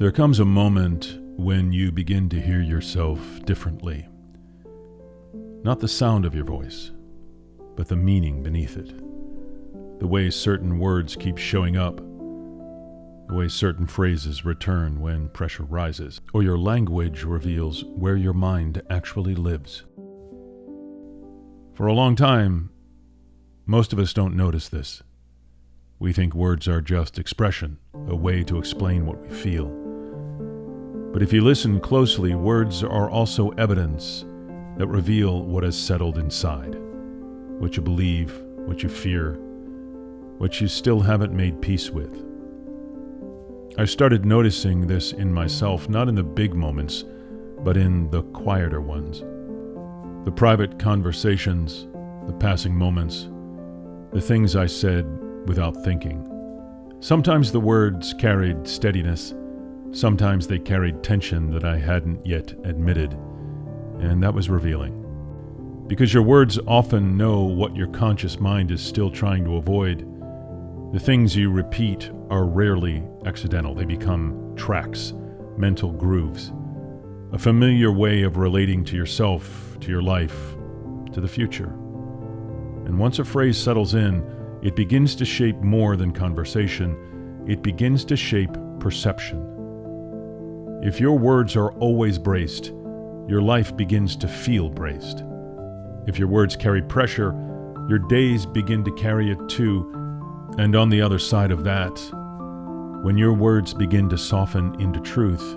There comes a moment when you begin to hear yourself differently. Not the sound of your voice, but the meaning beneath it. The way certain words keep showing up. The way certain phrases return when pressure rises. Or your language reveals where your mind actually lives. For a long time, most of us don't notice this. We think words are just expression, a way to explain what we feel. But if you listen closely, words are also evidence that reveal what has settled inside, what you believe, what you fear, what you still haven't made peace with. I started noticing this in myself, not in the big moments, but in the quieter ones. The private conversations, the passing moments, the things I said without thinking. Sometimes the words carried steadiness, sometimes they carried tension that I hadn't yet admitted, and that was revealing. Because your words often know what your conscious mind is still trying to avoid. The things you repeat are rarely accidental. They become tracks, mental grooves, a familiar way of relating to yourself, to your life, to the future. And once a phrase settles in, it begins to shape more than conversation. It begins to shape perception. If your words are always braced, your life begins to feel braced. If your words carry pressure, your days begin to carry it too. And on the other side of that, when your words begin to soften into truth,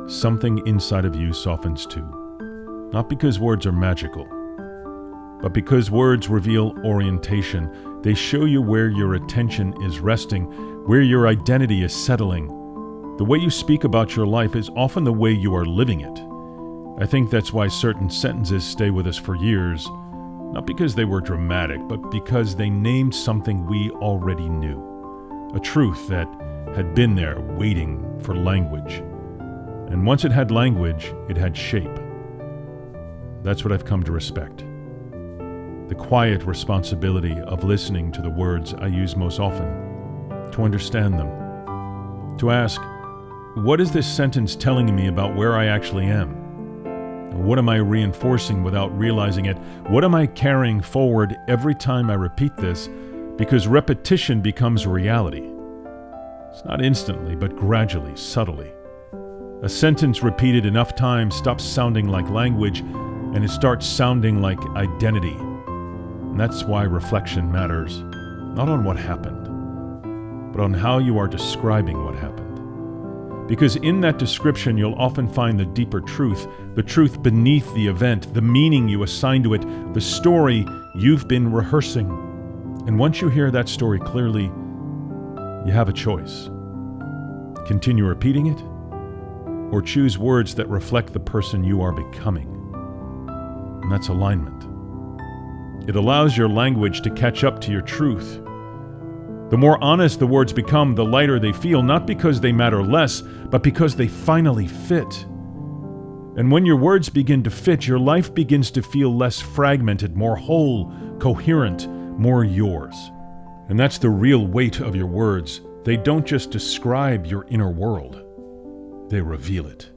something inside of you softens too. Not because words are magical, but because words reveal orientation. They show you where your attention is resting, where your identity is settling. The way you speak about your life is often the way you are living it. I think that's why certain sentences stay with us for years, not because they were dramatic, but because they named something we already knew. A truth that had been there waiting for language. And once it had language, it had shape. That's what I've come to respect. The quiet responsibility of listening to the words I use most often, to understand them, to ask, what is this sentence telling me about where I actually am? Or what am I reinforcing without realizing it? What am I carrying forward every time I repeat this? Because repetition becomes reality. It's not instantly, but gradually, subtly. A sentence repeated enough times stops sounding like language, and it starts sounding like identity. And that's why reflection matters, not on what happened, but on how you are describing what happened. Because in that description, you'll often find the deeper truth, the truth beneath the event, the meaning you assign to it, the story you've been rehearsing. And once you hear that story clearly, you have a choice. Continue repeating it, or choose words that reflect the person you are becoming. And that's alignment. It allows your language to catch up to your truth. The more honest the words become, the lighter they feel, not because they matter less, but because they finally fit. And when your words begin to fit, your life begins to feel less fragmented, more whole, coherent, more yours. And that's the real weight of your words. They don't just describe your inner world, they reveal it.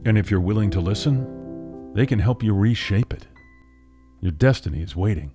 And if you're willing to listen, they can help you reshape it. Your destiny is waiting.